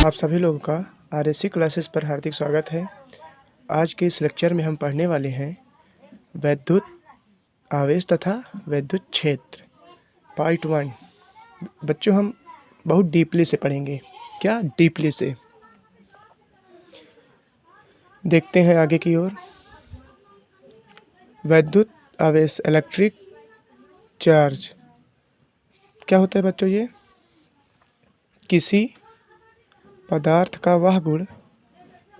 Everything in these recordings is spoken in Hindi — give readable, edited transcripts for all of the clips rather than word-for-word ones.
आप सभी लोगों का आरएससी क्लासेस पर हार्दिक स्वागत है। आज के इस लेक्चर में हम पढ़ने वाले हैं वैद्युत आवेश तथा वैद्युत क्षेत्र पार्ट 1। बच्चों, हम बहुत डीपली से पढ़ेंगे। क्या डीपली से? देखते हैं आगे की ओर। वैद्युत आवेश इलेक्ट्रिक चार्ज क्या होता है बच्चों? ये किसी पदार्थ का वह गुण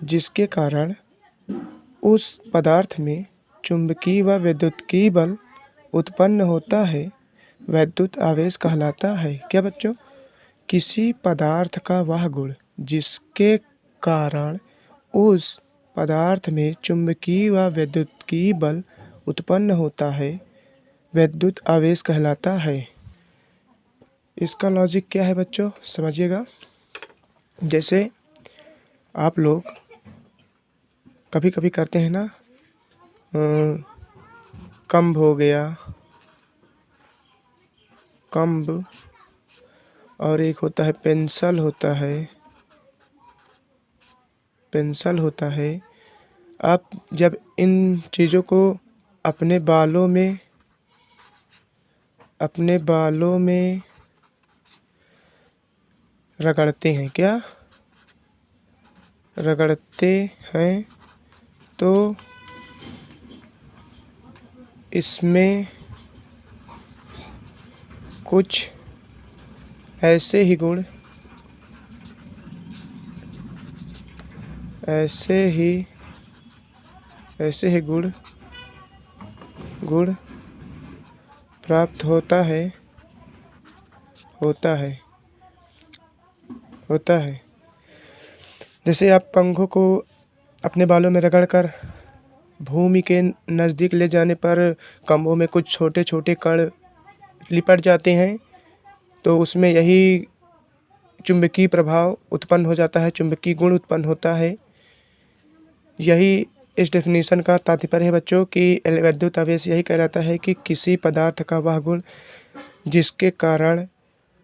जिसके कारण उस पदार्थ में चुंबकीय व विद्युतीय बल उत्पन्न होता है, वैद्युत आवेश कहलाता है। क्या बच्चों? किसी पदार्थ का वह गुण जिसके कारण उस पदार्थ में चुंबकीय व विद्युतीय बल उत्पन्न होता है, वैद्युत आवेश कहलाता है। इसका लॉजिक क्या है बच्चों? समझिएगा। जैसे आप लोग कभी कभी करते हैं ना, कंब हो गया, कंब, और एक होता है पेंसिल होता है। आप जब इन चीज़ों को अपने बालों में रगड़ते हैं, क्या रगड़ते हैं, तो इसमें कुछ ऐसे ही गुण प्राप्त होता है। जैसे आप कंघों को अपने बालों में रगड़कर भूमि के नज़दीक ले जाने पर कंबों में कुछ छोटे छोटे कण लिपट जाते हैं, तो उसमें यही चुंबकीय प्रभाव उत्पन्न हो जाता है, चुंबकीय गुण उत्पन्न होता है। यही इस डेफिनेशन का तात्पर्य है बच्चों कि वैद्युत आवेश यही कहलाता है कि किसी पदार्थ का वह गुण जिसके कारण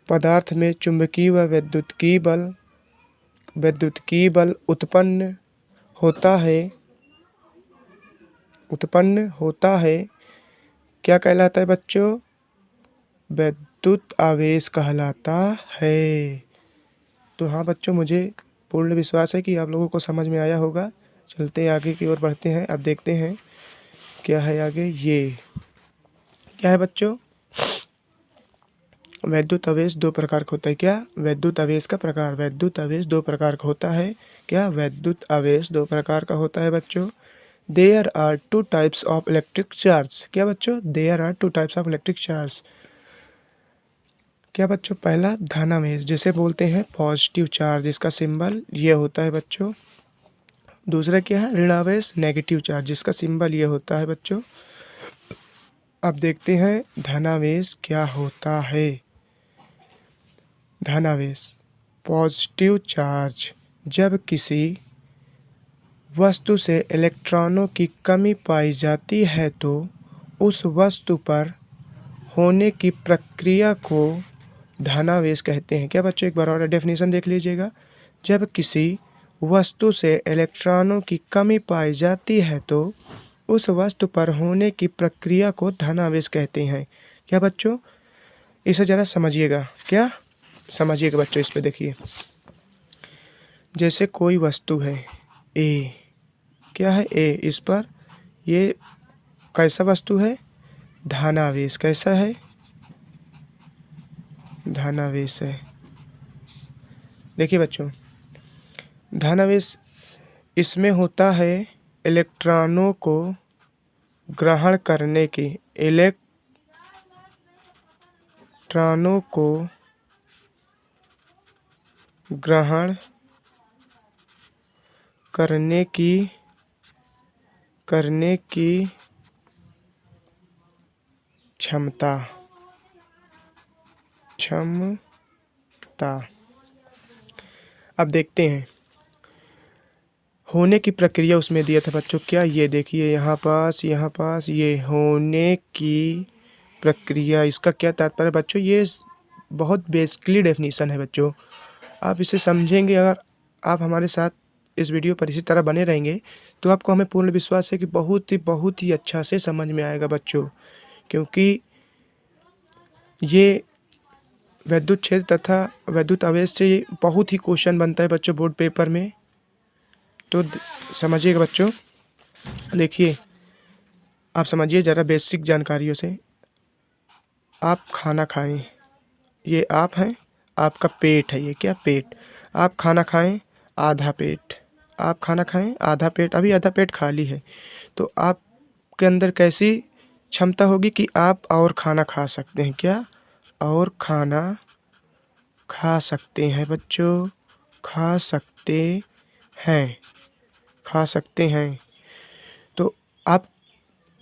पदार्थ में चुंबकीय व विद्युतीय बल उत्पन्न होता है, क्या कहलाता है बच्चों? वैद्युत आवेश कहलाता है। तो हाँ बच्चों, मुझे पूर्ण विश्वास है कि आप लोगों को समझ में आया होगा। चलते हैं आगे की ओर बढ़ते हैं। अब देखते हैं क्या है आगे। ये क्या है बच्चों? वैद्युत आवेश दो प्रकार का होता है। क्या? वैद्युत आवेश का प्रकार। वैद्युत आवेश दो प्रकार का होता है। क्या? वैद्युत आवेश दो प्रकार का होता है बच्चों। There are two types of electric charge. क्या बच्चों? There are two types of electric charge. क्या बच्चों? पहला धनावेश, जिसे बोलते हैं पॉजिटिव चार्ज, इसका सिंबल ये होता है बच्चों। दूसरा क्या है? ऋणावेश, नेगेटिव चार्ज, जिसका सिंबल ये होता है बच्चों। अब देखते हैं धनावेश क्या होता है। धनावेश, पॉजिटिव चार्ज, जब किसी वस्तु से इलेक्ट्रॉनों की कमी पाई जाती है तो उस वस्तु पर होने की प्रक्रिया को धनावेश कहते हैं। क्या बच्चों? एक बार और डेफिनेशन देख लीजिएगा। जब किसी वस्तु से इलेक्ट्रॉनों की कमी पाई जाती है तो उस वस्तु पर होने की प्रक्रिया को धनावेश कहते हैं। क्या बच्चों? इसे ज़रा समझिएगा। क्या समझिएगा बच्चों? इस पे देखिए, जैसे कोई वस्तु है ए। क्या है? ए। इस पर ये कैसा वस्तु है? धनावेश। कैसा है? धनावेश है। देखिए बच्चों, धनावेश इसमें होता है इलेक्ट्रॉनों को ग्रहण करने की, इलेक्ट्रॉनों को ग्रहण करने की क्षमता। अब देखते हैं होने की प्रक्रिया उसमें दिया था बच्चों। क्या? ये देखिए, यहाँ पास ये होने की प्रक्रिया। इसका क्या तात्पर्य बच्चों? ये बहुत बेसिकली डेफिनेशन है बच्चों। आप इसे समझेंगे अगर आप हमारे साथ इस वीडियो पर इसी तरह बने रहेंगे तो आपको हमें पूर्ण विश्वास है कि बहुत ही अच्छा से समझ में आएगा बच्चों, क्योंकि ये विद्युत क्षेत्र तथा विद्युत आवेश से बहुत ही क्वेश्चन बनता है बच्चों बोर्ड पेपर में। तो समझिएगा बच्चों, देखिए आप समझिए ज़रा बेसिक जानकारियों से। आप खाना खाएं, ये आप हैं, आपका पेट है, ये क्या पेट। आप खाना खाएं आधा पेट, आप खाना खाएं आधा पेट, अभी आधा पेट खाली है, तो आपके अंदर कैसी क्षमता होगी कि आप और खाना खा सकते हैं। क्या? और खाना खा सकते हैं बच्चों, खा सकते हैं, खा सकते हैं। तो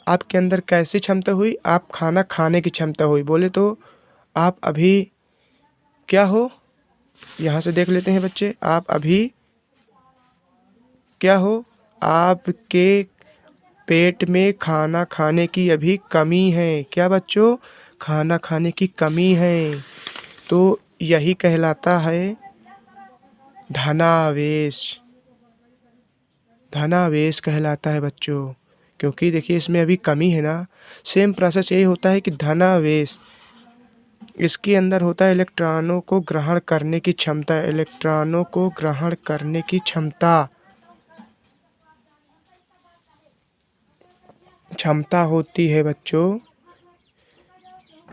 आपके अंदर कैसी क्षमता हुई? आप खाना खाने की क्षमता हुई। बोले तो आप अभी क्या हो, यहाँ से देख लेते हैं बच्चे। आप अभी क्या हो? आपके पेट में खाना खाने की अभी कमी है। क्या बच्चों? खाना खाने की कमी है। तो यही कहलाता है धनावेश, धनावेश कहलाता है बच्चों, क्योंकि देखिए इसमें अभी कमी है ना। सेम प्रोसेस यही होता है कि धनावेश, इसके अंदर होता है इलेक्ट्रॉनों को ग्रहण करने की क्षमता, इलेक्ट्रॉनों को ग्रहण करने की क्षमता होती है बच्चों।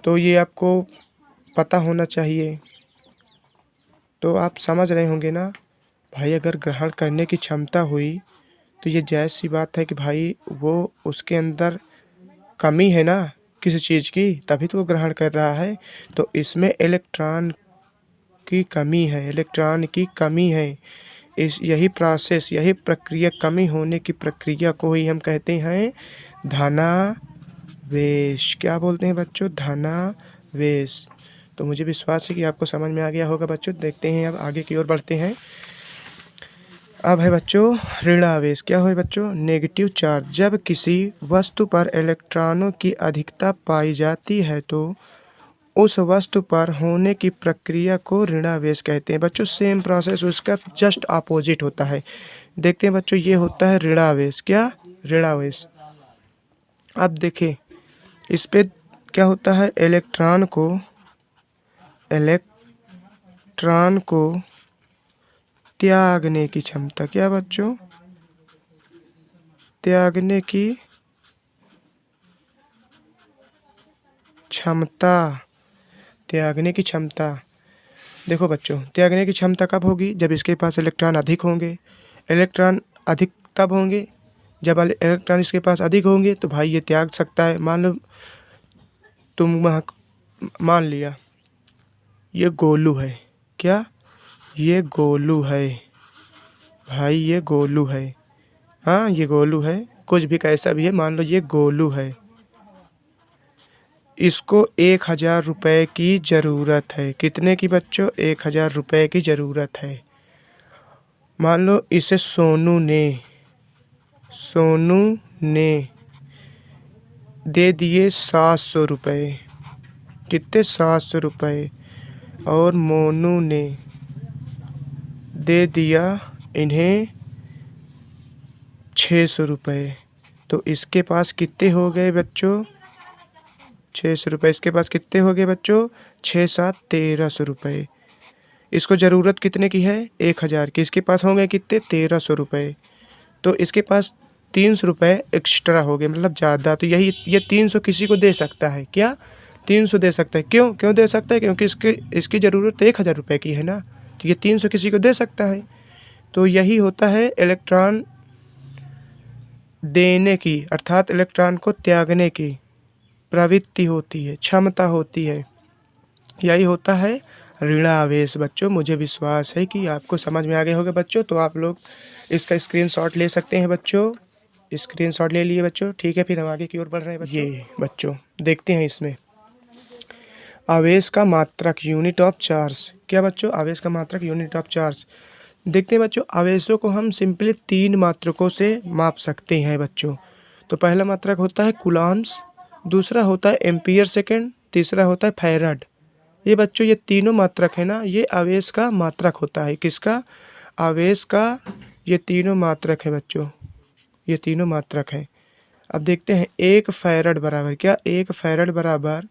तो ये आपको पता होना चाहिए। तो आप समझ रहे होंगे ना भाई, अगर ग्रहण करने की क्षमता हुई तो ये जायज़ सी बात है कि भाई वो उसके अंदर कमी है ना किसी चीज़ की, तभी तो वो ग्रहण कर रहा है। तो इसमें इलेक्ट्रॉन की कमी है, इलेक्ट्रॉन की कमी है। यही प्रोसेस, यही प्रक्रिया, कमी होने की प्रक्रिया को ही हम कहते हैं धनावेश। क्या बोलते हैं बच्चों? धनावेश। तो मुझे विश्वास है कि आपको समझ में आ गया होगा बच्चों। देखते हैं अब आगे की ओर बढ़ते हैं। अब है बच्चों ऋणावेश। क्या है बच्चों? Negative charge. जब किसी वस्तु पर इलेक्ट्रॉनों की अधिकता पाई जाती है तो उस वस्तु पर होने की प्रक्रिया को ऋणावेश कहते हैं बच्चों। सेम प्रोसेस उसका जस्ट अपोजिट होता है। देखते हैं बच्चों, ये होता है ऋणावेश। क्या? ऋणावेश। अब देखें इस पे क्या होता है, इलेक्ट्रॉन को त्यागने की क्षमता। क्या बच्चों? त्यागने की क्षमता, त्यागने की क्षमता। देखो बच्चों, त्यागने की क्षमता कब होगी? जब इसके पास इलेक्ट्रॉन अधिक होंगे। इलेक्ट्रॉन अधिक तब होंगे जब इलेक्ट्रॉन इसके पास अधिक होंगे, तो भाई ये त्याग सकता है। मान लो मान लिया ये गोलू है। क्या? ये गोलू है भाई, ये गोलू है। हाँ ये गोलू है, कुछ भी कैसा भी है, मान लो ये गोलू है। इसको 1000 रुपये की ज़रूरत है। कितने की बच्चों? 1000 रुपये की ज़रूरत है। मान लो इसे सोनू ने दे दिए 700 रुपये। कितने? 700 रुपये। और मोनू ने दे दिया इन्हें 600 रुपये। तो इसके पास कितने हो गए बच्चों? 600 रुपये। इसके पास कितने हो गए बच्चों? 6 7 1300 रुपये। इसको ज़रूरत कितने की है? 1000 की। इसके पास होंगे कितने? 1300 रुपये। तो इसके पास 300 रुपये एक्स्ट्रा हो गए, मतलब ज़्यादा। तो ये 300 किसी को दे सकता है। क्या? 300 दे सकता है। क्यों दे सकता है? क्योंकि इसकी ज़रूरत 1000 रुपये की है ना, तो ये 300 किसी को दे सकता है। तो यही होता है इलेक्ट्रॉन देने की, अर्थात इलेक्ट्रॉन को त्यागने की प्रवृत्ति होती है, क्षमता होती है। यही होता है ऋणावेश बच्चों। मुझे विश्वास है कि आपको समझ में आ गए होंगे बच्चों। तो आप लोग इसका स्क्रीनशॉट ले सकते हैं बच्चों। स्क्रीनशॉट ले लिए बच्चों। ठीक है, फिर हम आगे की ओर बढ़ रहे हैं बच्चों। ये बच्चों देखते हैं इसमें आवेश का मात्रक, यूनिट ऑफ चार्ज। क्या बच्चों? आवेश का मात्रक, यूनिट ऑफ चार्ज। देखते हैं बच्चों, आवेशों को हम सिंपली 3 मात्रकों से माप सकते हैं बच्चों। तो पहला मात्रक होता है कूलॉम्स, दूसरा होता है एम्पियर सेकेंड, तीसरा होता है फैराड। ये बच्चों ये तीनों मात्रक है ना, ये आवेश का मात्रक होता है। किसका? आवेश का ये तीनों मात्रक है बच्चों, ये तीनों मात्रक हैं। अब देखते हैं 1 फैरड बराबर क्या, 1 फैरड बराबर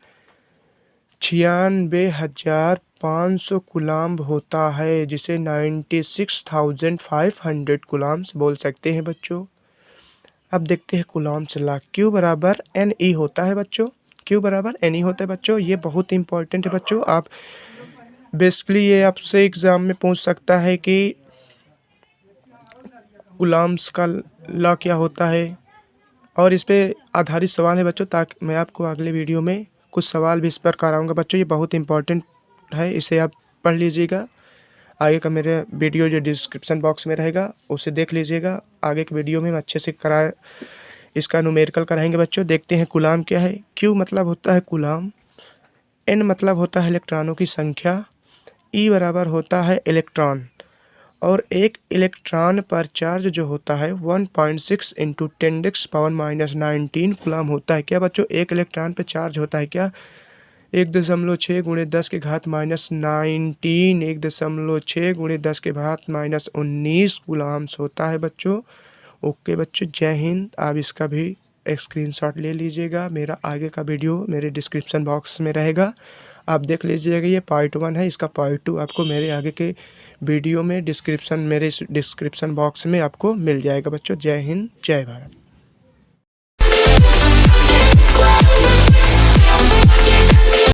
96,500 कूलम्ब होता है, जिसे 96,500 कूलम्ब्स बोल सकते हैं बच्चों। अब देखते हैं कूलम्ब्स लॉ, Q बराबर NE होता है बच्चों, Q बराबर NE होता है बच्चों। ये बहुत इंपॉर्टेंट है बच्चों। आप बेसिकली ये आपसे एग्ज़ाम में पूछ सकता है कि कूलम्ब्स का लॉ क्या होता है, और इस पे आधारित सवाल है बच्चों, ताकि मैं आपको अगले वीडियो में कुछ सवाल भी इस पर कराऊंगा बच्चों। ये बहुत इंपॉर्टेंट है, इसे आप पढ़ लीजिएगा। आगे का मेरे वीडियो जो डिस्क्रिप्शन बॉक्स में रहेगा उसे देख लीजिएगा। आगे के वीडियो में हम अच्छे से इसका न्यूमेरिकल कराएंगे बच्चों। देखते हैं कूलम्ब क्या है। Q मतलब होता है कूलम्ब, N मतलब होता है इलेक्ट्रॉनों की संख्या, E बराबर होता है इलेक्ट्रॉन, और एक इलेक्ट्रॉन पर चार्ज जो होता है 1.6 इंटू 10⁻⁻19 कूलम्ब होता है। क्या बच्चों, एक इलेक्ट्रॉन पर चार्ज होता है क्या 1.6 × 10⁻⁻19 1.6 × 10⁻⁻19 कूलम्ब्स होता है बच्चों। ओके बच्चों, जय हिंद। आप इसका भी स्क्रीनशॉट ले लीजिएगा। मेरा आगे का वीडियो मेरे डिस्क्रिप्शन बॉक्स में रहेगा, आप देख लीजिएगा। ये पार्ट 1 है, इसका पार्ट 2 आपको मेरे आगे के वीडियो में मेरे डिस्क्रिप्शन बॉक्स में आपको मिल जाएगा बच्चों। जय हिंद, जय भारत।